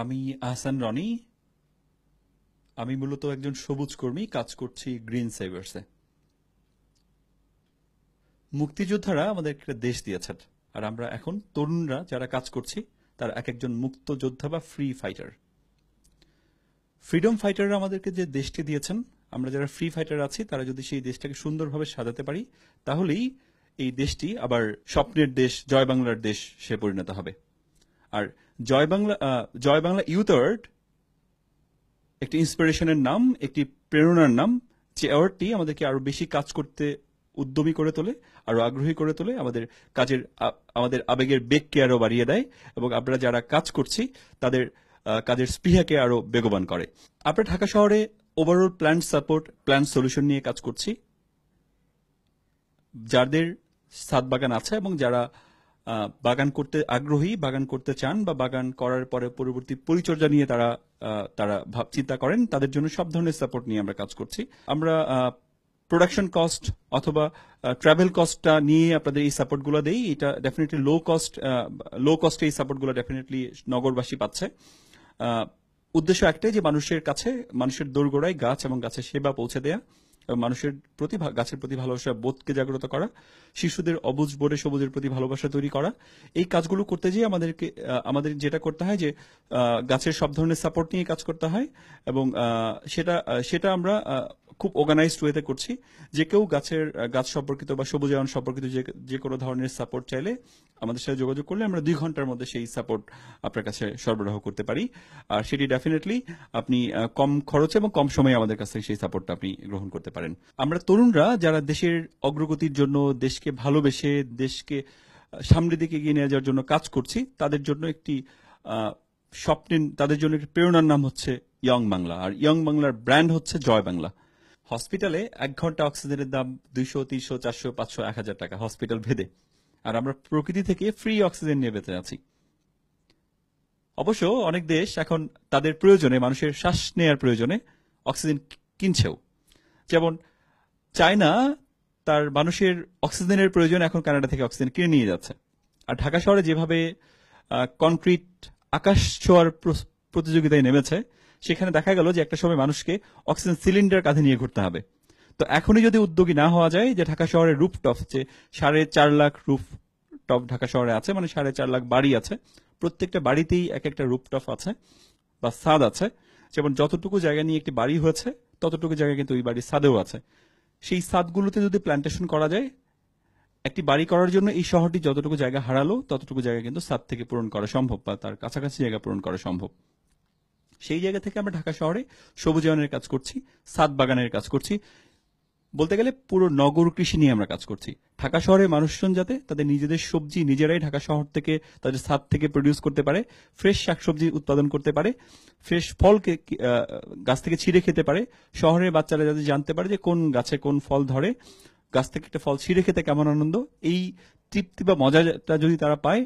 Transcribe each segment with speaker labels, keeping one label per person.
Speaker 1: আমি আহসান রনি। আমি মূলত একজন সবুজ কর্মী, কাজ করছি গ্রিন সেভার্সে। মুক্তিযোদ্ধারা আমাদের একটা দেশ দিয়েছেন, আর আমরা এখন তরুণরা যারা কাজ করছি তারা এক একজন মুক্ত যোদ্ধা বা ফ্রি ফাইটার। ফ্রিডম ফাইটাররা আমাদেরকে যে দেশটি দিয়েছেন, আমরা যারা ফ্রি ফাইটার আছি তারা যদি সেই দেশটাকে সুন্দরভাবে সাজাতে পারি, তাহলেই এই দেশটি আবার স্বপ্নের দেশ, জয় বাংলার দেশ সে পরিণত হবে। আর জয় বাংলা ইউথ অ্যাওয়ার্ড একটি ইন্সপিরেশনের নাম, একটি প্রেরণার নাম, যে অ্যাওয়ার্ডটি আমাদেরকে আরো বেশি কাজ করতে উদ্যমী করে তোলে, আরো আগ্রহী করে তোলে, আমাদের আবেগের বেগকে আরো বাড়িয়ে দেয়, এবং আমরা যারা কাজ করছি তাদের কাজের স্পৃহাকে আরো বেগবান করে। আমরা ঢাকা শহরে overall plan support, plan solution নিয়ে কাজ করছি। যাদের ছাদ বাগান আছে এবং যারা বাগান করতে আগ্রহী, বাগান করতে চান, বা বাগান করার পরে পরবর্তী পরিচর্যা নিয়ে তারা চিন্তা করেন, তাদের জন্য সব ধরনের সাপোর্ট নিয়ে আমরা কাজ করছি। আমরা প্রোডাকশন কস্ট অথবা ট্রাভেল কস্টটা নিয়ে আপনাদের এই সাপোর্টগুলো দেই। এটা ডেফিনেটলি লো কস্টে এই সাপোর্টগুলো ডেফিনেটলি নগরবাসী পাচ্ছে। উদ্দেশ্য একটাই, যে মানুষের দোরগোড়ায় গাছ এবং গাছের সেবা পৌঁছে দেয়া, এবং মানুষের প্রতি গাছের প্রতি ভালোবাসা বোধকে জাগ্রত করা, শিশুদের অবুঝ বোধে সবুজের প্রতি ভালোবাসা তৈরি করা। এই কাজগুলো করতে গিয়ে আমাদের যেটা করতে হয়, যে গাছের সব ধরনের সাপোর্ট নিয়ে কাজ করতে হয়, এবং সেটা আমরা খুব অর্গানাইজড ওয়েতে করছি। যে কেউ গাছ সম্পর্কিত বা সবুজায়ন সম্পর্কিত যে কোনো ধরনের সাপোর্ট চাইলে আমাদের সাথে যোগাযোগ করলে আমরা 2 ঘন্টার মধ্যে সেই সাপোর্ট আপনার কাছে সরবরাহ করতে পারি। আর সেটি ডেফিনেটলি আপনি কম খরচে এবং কম সময়ে আমাদের কাছ থেকে সেই সাপোর্টটা আপনি গ্রহণ করতে পারেন। আমরা তরুণরা যারা দেশের অগ্রগতির জন্য, দেশকে ভালোবেসে দেশকে সামনের দিকে এগিয়ে নিয়ে যাওয়ার জন্য কাজ করছি, তাদের জন্য একটি প্রেরণার নাম হচ্ছে ইয়ং বাংলা, আর ইয়ং বাংলার ব্র্যান্ড হচ্ছে জয় বাংলা। হসপিটালে 1 ঘন্টা অক্সিজেনের দাম 200, 300, 400, 500, 1000 টাকা হসপিটাল ভেদে, আর আমরা প্রকৃতি থেকে ফ্রি অক্সিজেন নিয়ে বেঁচে আছি। অবশ্য অনেক দেশ এখন তাদের প্রয়োজনে, মানুষের শ্বাস নেয়ার প্রয়োজনে অক্সিজেন কিনছেও। যেমন চায়না তার মানুষের অক্সিজেনের প্রয়োজন এখন কানাডা থেকে অক্সিজেন কিনে নিয়ে যাচ্ছে। আর ঢাকা শহরে যেভাবে কনক্রিট আকাশ ছোঁয়ার প্রতিযোগিতায় নেমেছে, সেখানে দেখা গেল যে একটা সময় মানুষকে অক্সিজেন সিলিন্ডার কাঁধে নিয়ে ঘুরতে হবে। তো এখনই যদি উদ্যোগী না হওয়া যায়, যে ঢাকা শহরের রুফটপ, যে 4.5 লাখ রুফটপ ঢাকা শহরে আছে, মানে 4.5 লাখ বাড়ি আছে, প্রত্যেকটা বাড়িতেই এক একটা রুফটপ আছে বা ছাদ আছে। যেমন যতটুকু জায়গা নিয়ে একটি বাড়ি হয়েছে, ততটুকু জায়গা কিন্তু ওই বাড়ির ছাদেও আছে। সেই ছাদগুলোতে যদি প্ল্যান্টেশন করা যায়, একটি বাড়ি করার জন্য এই শহরটি যতটুকু জায়গা হারালো, ততটুকু জায়গা কিন্তু ছাদ থেকে পূরণ করা সম্ভব, বা তার কাছাকাছি জায়গা পূরণ করা সম্ভব। সেই জায়গা থেকে আমরা ঢাকা শহরে সবুজায়নের কাজ করছি, ছাদ বাগানের কাজ করছি। বলতে গেলে পুরো নগর কৃষি নিয়ে আমরা কাজ করছি। ঢাকা শহরের মানুষজন যাতে তাদের নিজেদের সবজি নিজেরাই ঢাকা শহর থেকে, তাদের ছাদ থেকে প্রডিউস করতে পারে, ফ্রেশ শাকসবজি উৎপাদন করতে পারে, ফ্রেশ ফলকে গাছ থেকে ছিঁড়ে খেতে পারে। শহরের বাচ্চারা যাতে জানতে পারে যে কোন গাছে কোন ফল ধরে, গাছ থেকে একটা ফল ছিঁড়ে খেতে কেমন আনন্দ, এই তৃপ্তি বা মজাটা যদি তারা পায়,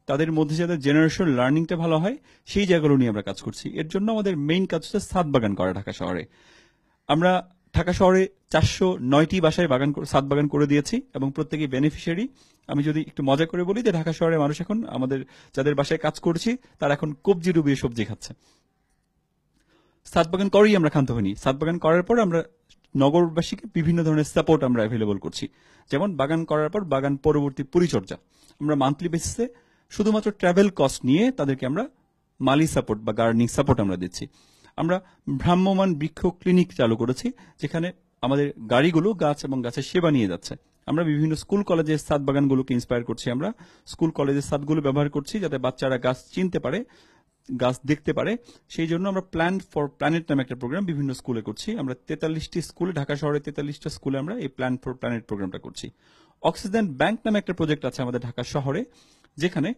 Speaker 1: তাদের মধ্যে যাতে জেনারেশন লার্নিংটা ভালো হয়, সেই জায়গাগুলো নিয়ে আমরা কাজ করছি। এর জন্য আমাদের মেইন কাজ হচ্ছে ছাদ বাগান করা ঢাকা শহরে। আমরা ঢাকা শহরে 409টি বাসায় ছাদ বাগান করে দিয়েছি, এবং প্রত্যেকেই বেনিফিশিয়ারি। আমি যদি একটু মজা করে বলি, যে ঢাকা শহরের মানুষ এখন, আমাদের যাদের বাসায় কাজ করছি, তারা এখন কবজি ডুবিয়ে সবজি খাচ্ছে। ছাদ বাগান করেই আমরা ক্ষান্ত হইনি। ছাদ বাগান করার পর আমরা নগরবাসীকে বিভিন্ন ধরনের সাপোর্ট আমরা অ্যাভেলেবল করছি। যেমন বাগান করার পর বাগান পরবর্তী পরিচর্যা, আমরা মান্থলি বেসিসে শুধুমাত্র ট্রাভেল কস্ট নিয়ে তাদেরকে আমরা মালি সাপোর্ট বা গার্ডেনিং সাপোর্ট আমরা দিচ্ছি। আমরা ভ্রাম্যমান বৃক্ষ ক্লিনিক চালু করেছি, যেখানে আমাদের গাড়িগুলো গাছ এবং গাছের সেবা নিয়ে যাচ্ছে। আমরা বিভিন্ন স্কুল কলেজের ছাদ বাগানগুলোকে ইন্সপায়ার করছি। আমরা স্কুল কলেজের ছাদগুলো ব্যবহার করছি যাতে বাচ্চারা গাছ চিনতে পারে, গাছ দেখতে পারে। সেই জন্য আমরা প্ল্যান ফর প্ল্যানেট নামে একটা প্রোগ্রাম বিভিন্ন স্কুলে করছি। আমরা 43টি স্কুলে, ঢাকা শহরের 43টা স্কুলে আমরা এই প্ল্যান ফর প্ল্যানেট প্রোগ্রামটা করছি। অক্সিজেন ব্যাংক নামে একটা প্রজেক্ট আছে আমাদের ঢাকা শহরে, যেখানে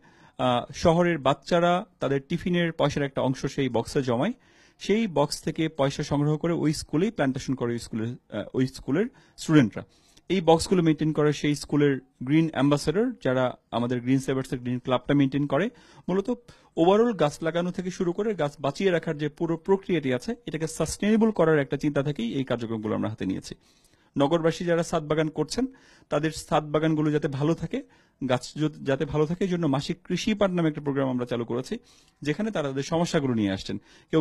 Speaker 1: শহরের বাচ্চারা তাদের টিফিনের পয়সার একটা অংশ সেই বক্সে জমায়। সেই বক্স থেকে পয়সা সংগ্রহ করে ওই স্কুলেই প্ল্যান্টেশন করে ওই স্কুলের স্টুডেন্টরা। এই বক্সগুলো মেনটেন করে সেই স্কুলের গ্রিন অ্যাম্বাসেডর, যারা আমাদের গ্রিন সেভার্সের গ্রিন ক্লাবটা মেনটেন করে। মূলত ওভারঅল গাছ লাগানো থেকে শুরু করে গাছ বাঁচিয়ে রাখার যে পুরো প্রক্রিয়াটি আছে, এটাকে সাস্টেনেবল করার একটা চিন্তা থেকেই এই কার্যক্রমগুলো আমরা হাতে নিয়েছি। নগরবাসী যারা ছাদ বাগান করছেন তাদের ছাদ বাগানগুলো যাতে ভালো থাকে, গাছ যাতে ভালো থাকে, এই জন্য মাসিক কৃষি পাট নামে একটা প্রোগ্রাম আমরা চালু করেছি, যেখানে তারা তাদের সমস্যাগুলো নিয়ে আসছেন। কেউ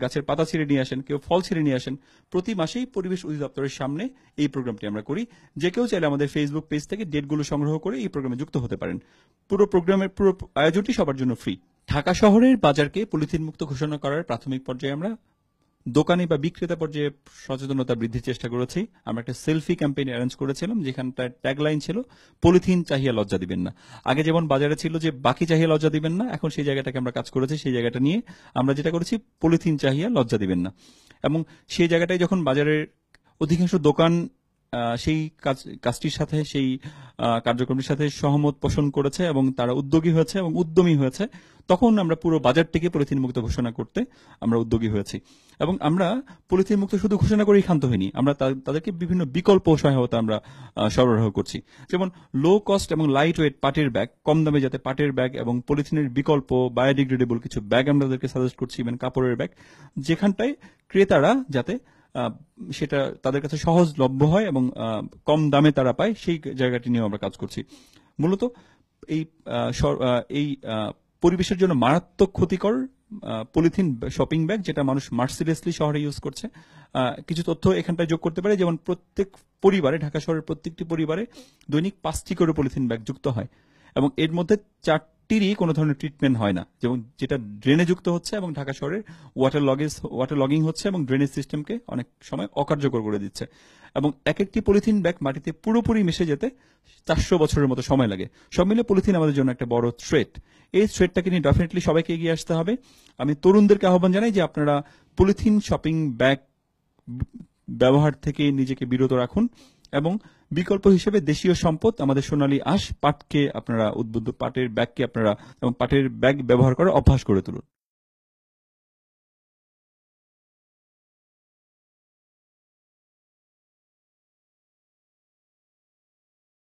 Speaker 1: গাছের পাতা ছিঁড়ে নিয়ে আসেন, কেউ ফল ছিঁড়ে নিয়ে আসেন। প্রতি মাসেই পরিবেশ অধিদপ্তরের সামনে এই প্রোগ্রামটি আমরা করি। যে কেউ চাইলে আমাদের ফেসবুক পেজ থেকে ডেটগুলো সংগ্রহ করে এই প্রোগ্রামে যুক্ত হতে পারেন। পুরো আয়োজনটি সবার জন্য ফ্রি। ঢাকা শহরের বাজারকে পলিথিন মুক্ত ঘোষণা করার প্রাথমিক পর্যায়ে আমরা দোকানি বা বিক্রেতা পর্যায়ে সচেতনতা বৃদ্ধির চেষ্টা করেছি। আমরা একটা সেলফি ক্যাম্পেইন অ্যারেঞ্জ করেছিলাম, যেখানটায় ট্যাগলাইন ছিল পলিথিন চাহিয়া লজ্জা দিবেন না। আগে যেমন বাজারে ছিল যে বাকি চাহিয়া লজ্জা দিবেন না, এখন সেই জায়গাটাকে আমরা কাজ করেছি। সেই জায়গাটা নিয়ে আমরা যেটা করেছি পলিথিন চাহিয়া লজ্জা দিবেন না। এবং সেই জায়গাটায় যখন বাজারের অধিকাংশ দোকান সেই কাজটির সাথে, সেই কার্যক্রমের সাথে সহমত পোষণ করেছে এবং তারা উদ্যোগী হয়েছে এবং উদ্যমী হয়েছে, তখন আমরা পুরো বাজারটিকে পলিথিন মুক্ত ঘোষণা করতে আমরা উদ্যোগী হয়েছি। এবং আমরা পলিথিন মুক্ত শুধু ঘোষণা করেই ক্ষান্ত হইনি, আমরা তাদেরকে বিভিন্ন বিকল্প সহায়তা আমরা সরবরাহ করছি। যেমন লো কস্ট এবং লাইট ওয়েট পাটের ব্যাগ, কম দামে যাতে পাটের ব্যাগ এবং পলিথিনের বিকল্প বায়োডিগ্রেডেবল কিছু ব্যাগ আমরা তাদেরকে সাজেস্ট করছি, ইভেন কাপড়ের ব্যাগ, যেখানটায় ক্রেতারা যাতে সেটা তাদের কাছে সহজলভ্য হয় এবং কম দামে তারা পায়, সেই জায়গাটি নিয়েও আমরা কাজ করছি। মূলত এই এই পরিবেশের জন্য মারাত্মক ক্ষতিকর পলিথিন শপিং ব্যাগ, যেটা মানুষ মার্সিলেসলি শহরে ইউজ করছে। কিছু তথ্য এখানটায় যোগ করতে পারে, যেমন প্রত্যেক পরিবারে, ঢাকা শহরের প্রত্যেকটি পরিবারে দৈনিক 5টি করে পলিথিন ব্যাগ যুক্ত হয় এবং এর মধ্যে 4টিরই কোনো ধরনের ট্রিটমেন্ট হয় না, যেমন যেটা ড্রেনে যুক্ত হচ্ছে এবং ঢাকা শহরের ওয়াটার লগিং হচ্ছে এবং ড্রেনেজ সিস্টেমকে অনেক সময় অকার্যকর করে দিচ্ছে। এবং এক একটি পলিথিন ব্যাগ মাটিতে পুরোপুরি মিশে যেতে 400 বছরের মতো সময় লাগে। সব মিলে পলিথিন আমাদের জন্য একটা বড় থ্রেট। এই থ্রেটটাকে নিয়ে ডেফিনেটলি সবাইকে এগিয়ে আসতে হবে। আমি তরুণদেরকে আহ্বান জানাই যে আপনারা পলিথিন শপিং ব্যাগ ব্যবহার থেকে নিজেকে বিরত রাখুন এবং বিকল্প হিসেবে দেশীয় সম্পদ আমাদের সোনালী আঁশ পাটের ব্যাগকে আপনারা এবং পাটের ব্যাগ ব্যবহার করার অভ্যাস করে তুলুন।